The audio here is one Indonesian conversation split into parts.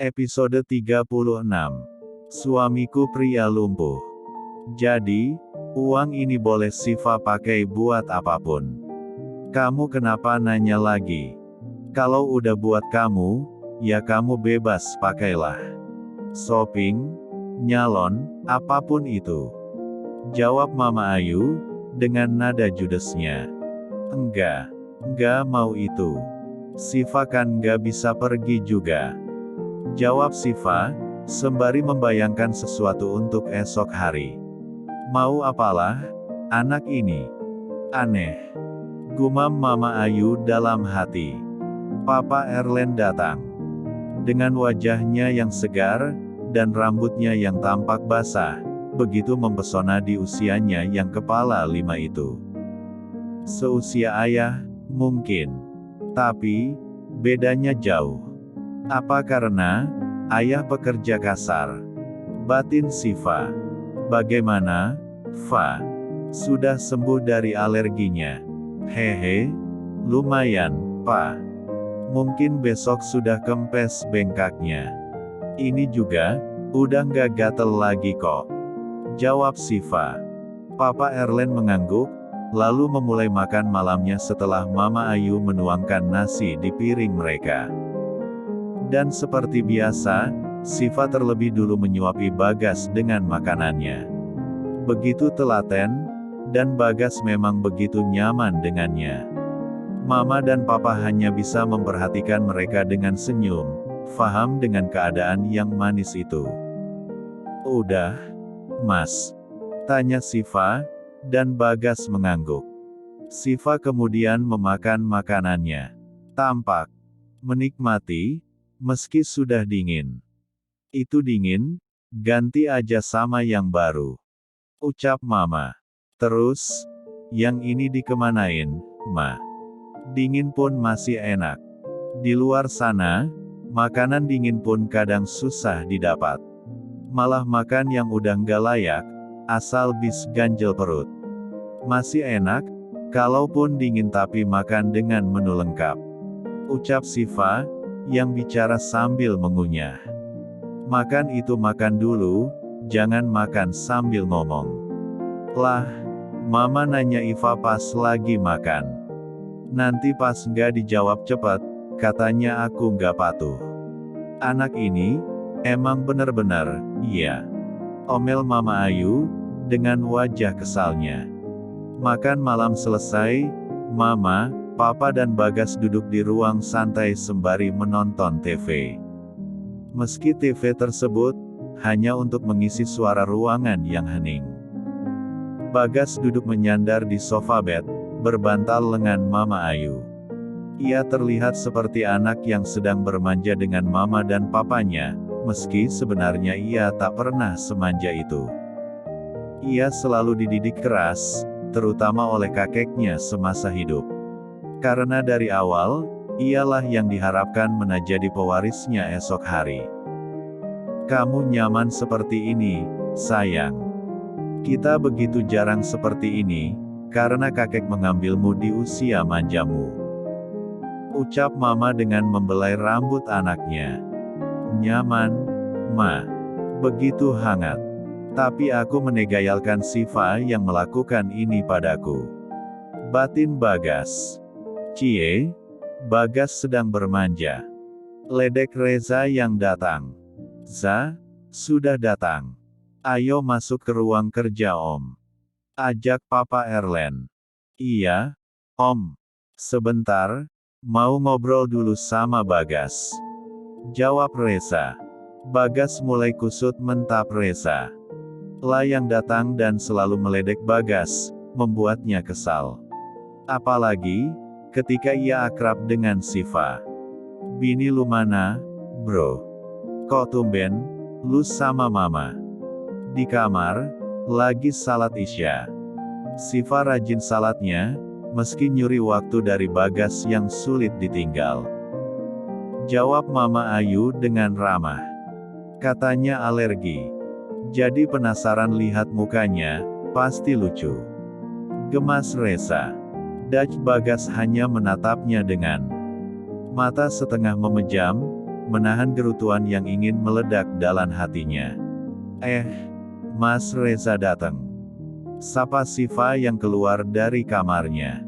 Episode 36. Suamiku pria lumpuh. Jadi, uang ini boleh Siva pakai buat apapun. Kamu kenapa nanya lagi? Kalau udah buat kamu, ya kamu bebas pakailah. Shopping, nyalon, apapun itu. Jawab Mama Ayu, dengan nada judesnya. Enggak mau itu. Siva kan nggak bisa pergi juga. Jawab Siva, sembari membayangkan sesuatu untuk esok hari. Mau apalah, anak ini? Aneh. Gumam Mama Ayu dalam hati. Papa Erlen datang. Dengan wajahnya yang segar, dan rambutnya yang tampak basah, begitu mempesona di usianya yang kepala 5 itu. Seusia ayah, mungkin. Tapi, bedanya jauh. Apa karena ayah pekerja kasar? Batin Siva. Bagaimana, Fa? Sudah sembuh dari alerginya? Hehe, lumayan, Pa. Mungkin besok sudah kempes bengkaknya. Ini juga, udah nggak gatel lagi kok. Jawab Siva. Papa Erlen mengangguk, lalu memulai makan malamnya setelah Mama Ayu menuangkan nasi di piring mereka. Dan seperti biasa, Siva terlebih dulu menyuapi Bagas dengan makanannya. Begitu telaten, dan Bagas memang begitu nyaman dengannya. Mama dan Papa hanya bisa memperhatikan mereka dengan senyum, faham dengan keadaan yang manis itu. Udah, Mas? Tanya Siva, dan Bagas mengangguk. Siva kemudian memakan makanannya. Tampak menikmati, meski sudah dingin. Itu dingin, ganti aja sama yang baru. Ucap Mama. Terus, yang ini dikemanain, Ma? Dingin pun masih enak. Di luar sana, makanan dingin pun kadang susah didapat. Malah makan yang udah nggak layak, asal bis ganjel perut. Masih enak, kalaupun dingin tapi makan dengan menu lengkap. Ucap Siva, yang bicara sambil mengunyah. Makan itu makan dulu, jangan makan sambil ngomong. Lah, Mama nanya Iva pas lagi makan. Nanti pas nggak dijawab cepat, katanya aku nggak patuh. Anak ini, emang bener-bener, iya. Omel Mama Ayu, dengan wajah kesalnya. Makan malam selesai, Mama, Papa dan Bagas duduk di ruang santai sembari menonton TV. Meski TV tersebut, hanya untuk mengisi suara ruangan yang hening. Bagas duduk menyandar di sofa bed, berbantal lengan Mama Ayu. Ia terlihat seperti anak yang sedang bermanja dengan Mama dan Papanya, meski sebenarnya ia tak pernah semanja itu. Ia selalu dididik keras, terutama oleh kakeknya semasa hidup. Karena dari awal, ialah yang diharapkan menjadi pewarisnya esok hari. Kamu nyaman seperti ini, sayang. Kita begitu jarang seperti ini, karena kakek mengambilmu di usia manjamu. Ucap Mama dengan membelai rambut anaknya. Nyaman, Ma. Begitu hangat. Tapi aku menegayalkan Siva yang melakukan ini padaku. Batin Bagas. Cie, Bagas sedang bermanja. Ledek Reza yang datang. Za, sudah datang. Ayo masuk ke ruang kerja Om. Ajak Papa Erlen. Iya, Om. Sebentar, mau ngobrol dulu sama Bagas. Jawab Reza. Bagas mulai kusut mentap Reza. Lah yang datang dan selalu meledek Bagas, membuatnya kesal. Apalagi, ketika ia akrab dengan Siva. Bini lu mana, bro? Kok tumben, lu sama Mama? Di kamar, lagi salat Isya. Siva rajin salatnya, meski nyuri waktu dari Bagas yang sulit ditinggal. Jawab Mama Ayu dengan ramah. Katanya alergi. Jadi penasaran lihat mukanya, pasti lucu. Gemas Reza. Dutch Bagas hanya menatapnya dengan mata setengah memejam, menahan gerutuan yang ingin meledak dalam hatinya. Mas Reza datang. Sapa Siva yang keluar dari kamarnya.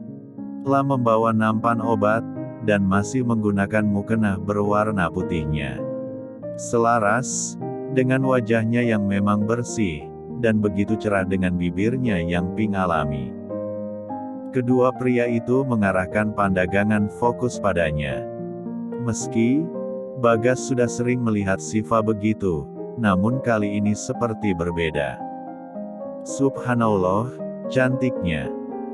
Telah membawa nampan obat, dan masih menggunakan mukena berwarna putihnya. Selaras dengan wajahnya yang memang bersih, dan begitu cerah dengan bibirnya yang pink alami. Kedua pria itu mengarahkan pandangan fokus padanya. Meski Bagas sudah sering melihat Siva begitu, namun kali ini seperti berbeda. Subhanallah, cantiknya.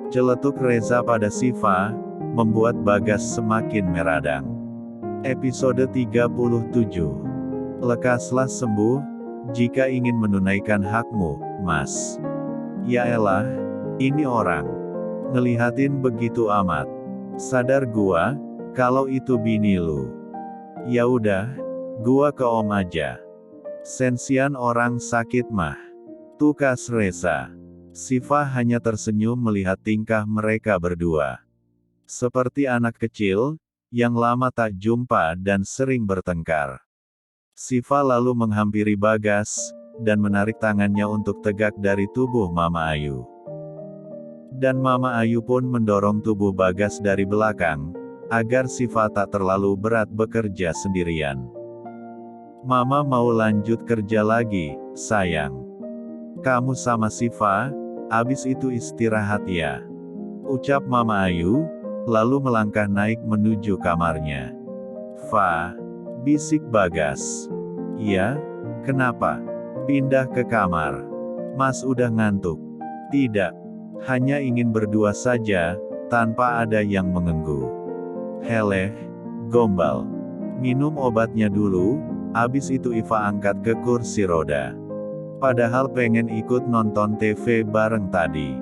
Celetuk Reza pada Siva, membuat Bagas semakin meradang. Episode 37. Lekaslah sembuh, jika ingin menunaikan hakmu, Mas. Yaelah, ini orang. Ngelihatin begitu amat. Sadar gua, kalau itu bini lu. Ya udah, gua ke om aja. Sensian orang sakit mah. Tukas Reza. Siva hanya tersenyum melihat tingkah mereka berdua. Seperti anak kecil, yang lama tak jumpa dan sering bertengkar. Siva lalu menghampiri Bagas, dan menarik tangannya untuk tegak dari tubuh Mama Ayu. Dan Mama Ayu pun mendorong tubuh Bagas dari belakang, agar Siva tak terlalu berat bekerja sendirian. Mama mau lanjut kerja lagi, sayang. Kamu sama Siva, abis itu istirahat ya. Ucap Mama Ayu, lalu melangkah naik menuju kamarnya. Fa, bisik Bagas. Iya, kenapa? Pindah ke kamar. Mas udah ngantuk. Tidak, hanya ingin berdua saja, tanpa ada yang mengganggu. Heleh, gombal. Minum obatnya dulu, abis itu Iva angkat ke kursi roda. Padahal pengen ikut nonton TV bareng tadi.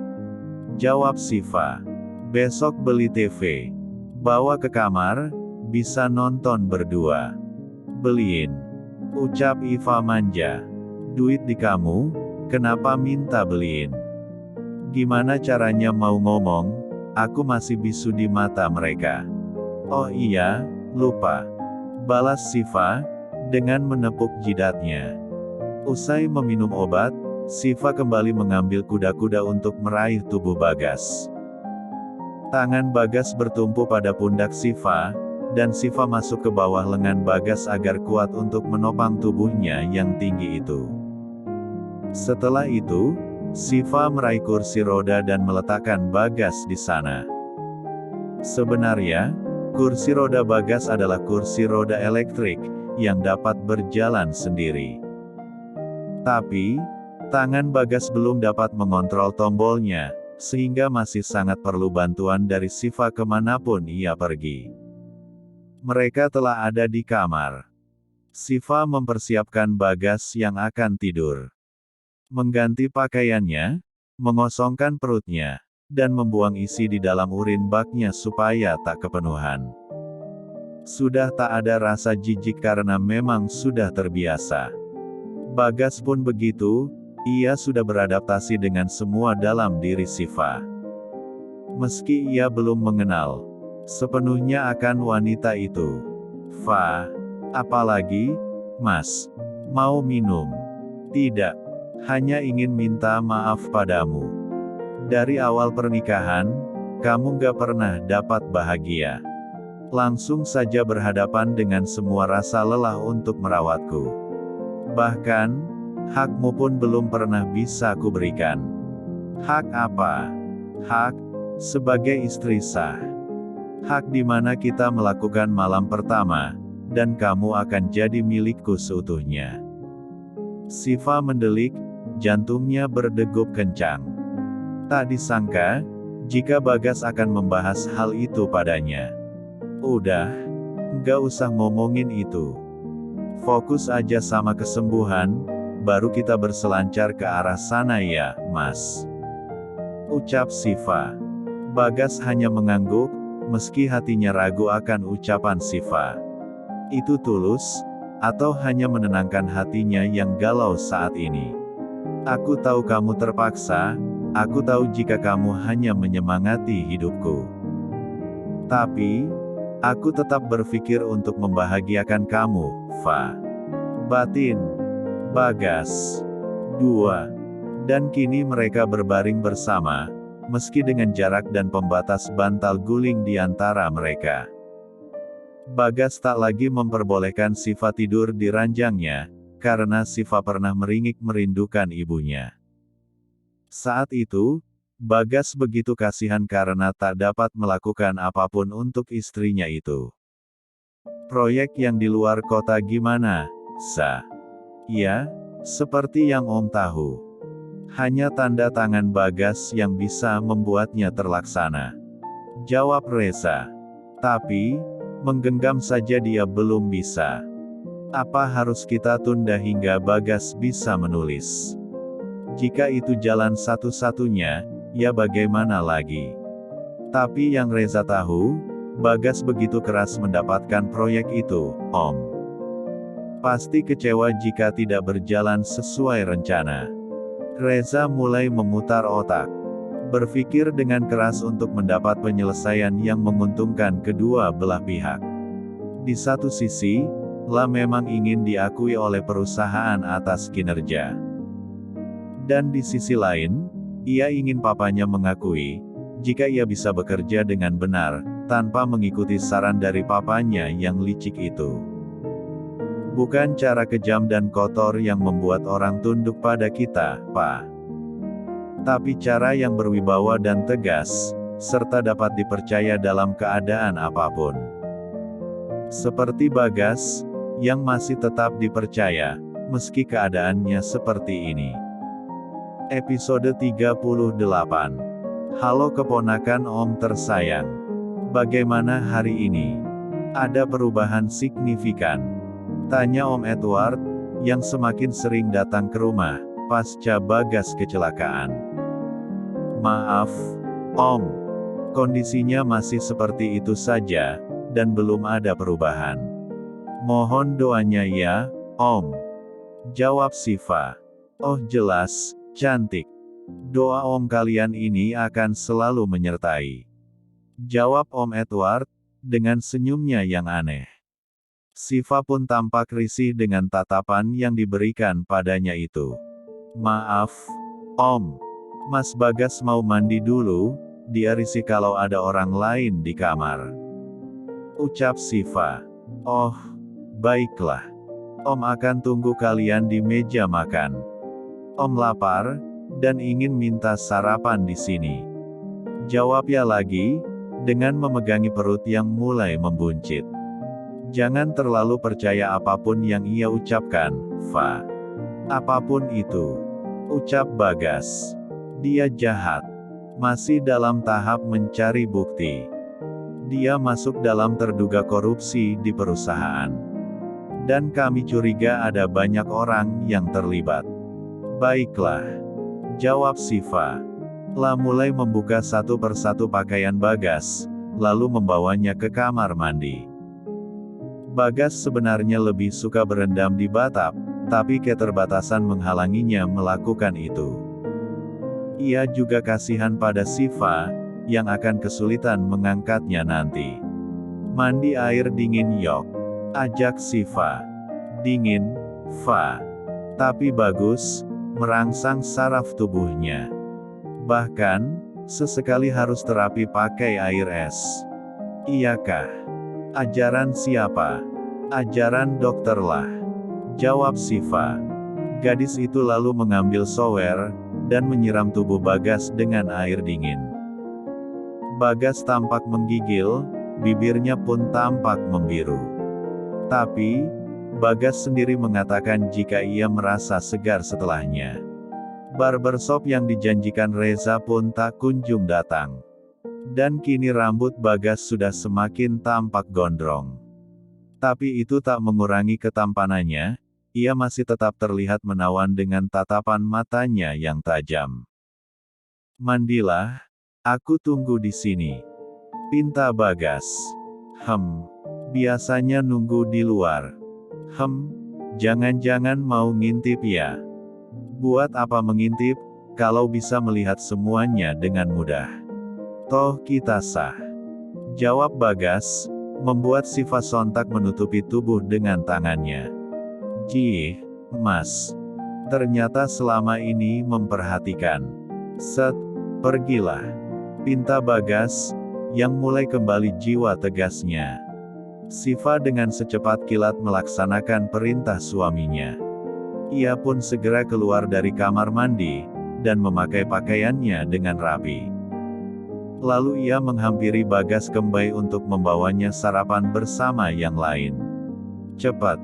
Jawab Siva. Besok beli TV. Bawa ke kamar, bisa nonton berdua. Beliin. Ucap Iva manja. Duit di kamu, kenapa minta beliin? Gimana caranya mau ngomong, aku masih bisu di mata mereka. Oh iya, lupa. Balas Siva, dengan menepuk jidatnya. Usai meminum obat, Siva kembali mengambil kuda-kuda untuk meraih tubuh Bagas. Tangan Bagas bertumpu pada pundak Siva, dan Siva masuk ke bawah lengan Bagas agar kuat untuk menopang tubuhnya yang tinggi itu. Setelah itu, Siva meraih kursi roda dan meletakkan Bagas di sana. Sebenarnya, kursi roda Bagas adalah kursi roda elektrik, yang dapat berjalan sendiri. Tapi, tangan Bagas belum dapat mengontrol tombolnya, sehingga masih sangat perlu bantuan dari Siva kemanapun ia pergi. Mereka telah ada di kamar. Siva mempersiapkan Bagas yang akan tidur. Mengganti pakaiannya, mengosongkan perutnya, dan membuang isi di dalam urin baknya supaya tak kepenuhan. Sudah tak ada rasa jijik karena memang sudah terbiasa. Bagas pun begitu, ia sudah beradaptasi dengan semua dalam diri Siva. Meski ia belum mengenal sepenuhnya akan wanita itu. Fa, apalagi, Mas, mau minum? Tidak, hanya ingin minta maaf padamu. Dari awal pernikahan, kamu gak pernah dapat bahagia. Langsung saja berhadapan dengan semua rasa lelah untuk merawatku. Bahkan, hakmu pun belum pernah bisa kuberikan. Hak apa? Hak sebagai istri sah. Hak di mana kita melakukan malam pertama, dan kamu akan jadi milikku seutuhnya. Siva mendelik, jantungnya berdegup kencang. Tak disangka, jika Bagas akan membahas hal itu padanya. Udah, nggak usah ngomongin itu. Fokus aja sama kesembuhan, baru kita berselancar ke arah sana ya, Mas. Ucap Siva. Bagas hanya mengangguk, meski hatinya ragu akan ucapan Siva. Itu tulus, atau hanya menenangkan hatinya yang galau saat ini. Aku tahu kamu terpaksa, aku tahu jika kamu hanya menyemangati hidupku. Tapi, Aku tetap berpikir untuk membahagiakan kamu, Fa. Batin. Bagas. 2. Dan kini mereka berbaring bersama, meski dengan jarak dan pembatas bantal guling di antara mereka. Bagas tak lagi memperbolehkan Siva tidur di ranjangnya, karena Siva pernah meringik merindukan ibunya. Saat itu, Bagas begitu kasihan karena tak dapat melakukan apapun untuk istrinya itu. Proyek yang di luar kota gimana, Sa? Ya, seperti yang Om tahu. Hanya tanda tangan Bagas yang bisa membuatnya terlaksana. Jawab Reza. Tapi, menggenggam saja dia belum bisa. Apa harus kita tunda hingga Bagas bisa menulis? Jika itu jalan satu-satunya, ya bagaimana lagi? Tapi yang Reza tahu, Bagas begitu keras mendapatkan proyek itu, Om. Pasti kecewa jika tidak berjalan sesuai rencana. Reza mulai memutar otak. Berpikir dengan keras untuk mendapat penyelesaian yang menguntungkan kedua belah pihak. Di satu sisi, La memang ingin diakui oleh perusahaan atas kinerja. Dan di sisi lain, ia ingin papanya mengakui, jika ia bisa bekerja dengan benar, tanpa mengikuti saran dari papanya yang licik itu. Bukan cara kejam dan kotor yang membuat orang tunduk pada kita, Pak. Tapi cara yang berwibawa dan tegas, serta dapat dipercaya dalam keadaan apapun. Seperti Bagas, yang masih tetap dipercaya, meski keadaannya seperti ini. Episode 38. Halo keponakan Om tersayang. Bagaimana hari ini? Ada perubahan signifikan? Tanya Om Edward, yang semakin sering datang ke rumah, pasca Bagas kecelakaan. Maaf, Om. Kondisinya masih seperti itu saja, dan belum ada perubahan. Mohon doanya ya, Om. Jawab Siva. Oh jelas, cantik. Doa Om kalian ini akan selalu menyertai. Jawab Om Edward, dengan senyumnya yang aneh. Siva pun tampak risih dengan tatapan yang diberikan padanya itu. Maaf, Om. Mas Bagas mau mandi dulu, dia risih kalau ada orang lain di kamar. Ucap Siva. Oh, baiklah. Om akan tunggu kalian di meja makan. Om lapar, dan ingin minta sarapan di sini. Jawabnya lagi, dengan memegangi perut yang mulai membuncit. Jangan terlalu percaya apapun yang ia ucapkan, Fa. Apapun itu. Ucap Bagas. Dia jahat. Masih dalam tahap mencari bukti. Dia masuk dalam terduga korupsi di perusahaan. Dan kami curiga ada banyak orang yang terlibat. Baiklah. Jawab Siva. La mulai membuka satu persatu pakaian Bagas, lalu membawanya ke kamar mandi. Bagas sebenarnya lebih suka berendam di bathtub, tapi keterbatasan menghalanginya melakukan itu. Ia juga kasihan pada Siva, yang akan kesulitan mengangkatnya nanti. Mandi air dingin yok. Ajak Siva. Dingin, Fa. Tapi bagus, merangsang saraf tubuhnya. Bahkan, sesekali harus terapi pakai air es. Iyakah? Ajaran siapa? Ajaran dokter lah. Jawab Siva. Gadis itu lalu mengambil shower, dan menyiram tubuh Bagas dengan air dingin. Bagas tampak menggigil, bibirnya pun tampak membiru. Tapi, Bagas sendiri mengatakan jika ia merasa segar setelahnya. Barbershop yang dijanjikan Reza pun tak kunjung datang. Dan kini rambut Bagas sudah semakin tampak gondrong. Tapi itu tak mengurangi ketampanannya, ia masih tetap terlihat menawan dengan tatapan matanya yang tajam. Mandilah, aku tunggu di sini. Pinta Bagas. Biasanya nunggu di luar. Jangan-jangan mau ngintip ya. Buat apa mengintip, kalau bisa melihat semuanya dengan mudah. Toh kita sah. Jawab Bagas, membuat Siva sontak menutupi tubuh dengan tangannya. "Jih, Mas. Ternyata selama ini memperhatikan." "Set, pergilah," pinta Bagas, yang mulai kembali jiwa tegasnya. Siva dengan secepat kilat melaksanakan perintah suaminya. Ia pun segera keluar dari kamar mandi, dan memakai pakaiannya dengan rapi. Lalu ia menghampiri Bagas Kembai untuk membawanya sarapan bersama yang lain. "Cepat,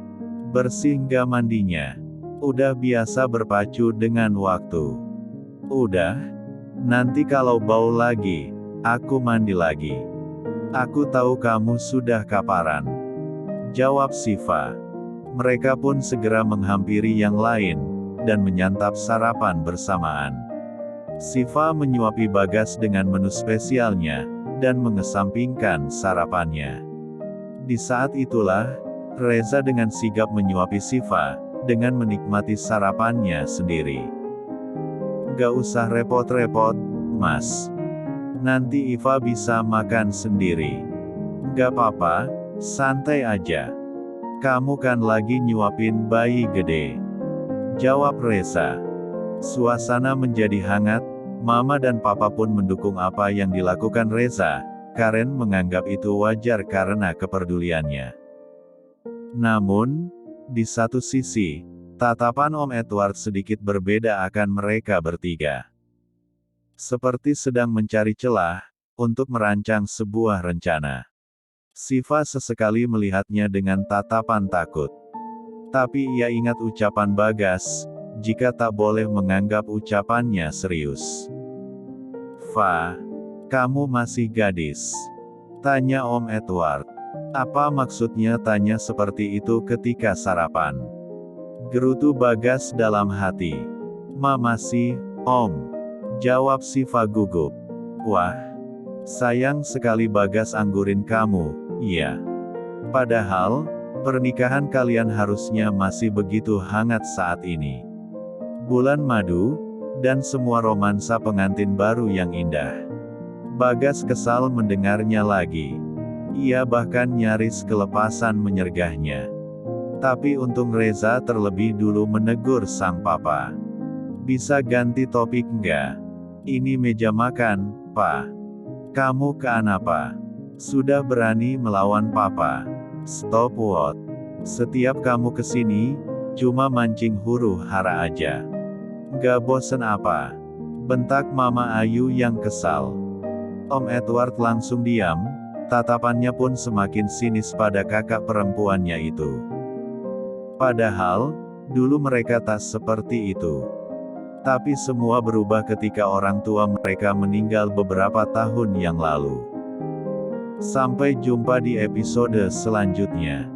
bersih nggak mandinya? Udah biasa berpacu dengan waktu." "Udah. Nanti kalau bau lagi, aku mandi lagi. Aku tahu kamu sudah kaparan," jawab Siva. Mereka pun segera menghampiri yang lain, dan menyantap sarapan bersamaan. Siva menyuapi Bagas dengan menu spesialnya, dan mengesampingkan sarapannya. Di saat itulah, Reza dengan sigap menyuapi Siva, dengan menikmati sarapannya sendiri. "Gak usah repot-repot, Mas. Nanti Iva bisa makan sendiri." "Gak apa-apa, santai aja. Kamu kan lagi nyuapin bayi gede," jawab Reza. Suasana menjadi hangat, Mama dan Papa pun mendukung apa yang dilakukan Reza. Karen menganggap itu wajar karena kepeduliannya. Namun, di satu sisi, tatapan Om Edward sedikit berbeda akan mereka bertiga. Seperti sedang mencari celah, untuk merancang sebuah rencana. Siva sesekali melihatnya dengan tatapan takut. Tapi ia ingat ucapan Bagas, jika tak boleh menganggap ucapannya serius. "Fa, kamu masih gadis?" tanya Om Edward. Apa maksudnya tanya seperti itu ketika sarapan? Gerutu Bagas dalam hati. "Ma masih, Om," jawab Siva gugup. "Wah, sayang sekali Bagas anggurin kamu, iya. Padahal, pernikahan kalian harusnya masih begitu hangat saat ini. Bulan madu, dan semua romansa pengantin baru yang indah." Bagas kesal mendengarnya lagi. Ia bahkan nyaris kelepasan menyergahnya. Tapi untung Reza terlebih dulu menegur sang papa. "Bisa ganti topik nggak? Ini meja makan, Pa. Kamu kenapa? Sudah berani melawan papa? Stop what? Setiap kamu kesini, cuma mancing huru hara aja. Nggak bosen apa?" bentak Mama Ayu yang kesal. Om Edward langsung diam, tatapannya pun semakin sinis pada kakak perempuannya itu. Padahal, dulu mereka tak seperti itu. Tapi semua berubah ketika orang tua mereka meninggal beberapa tahun yang lalu. Sampai jumpa di episode selanjutnya.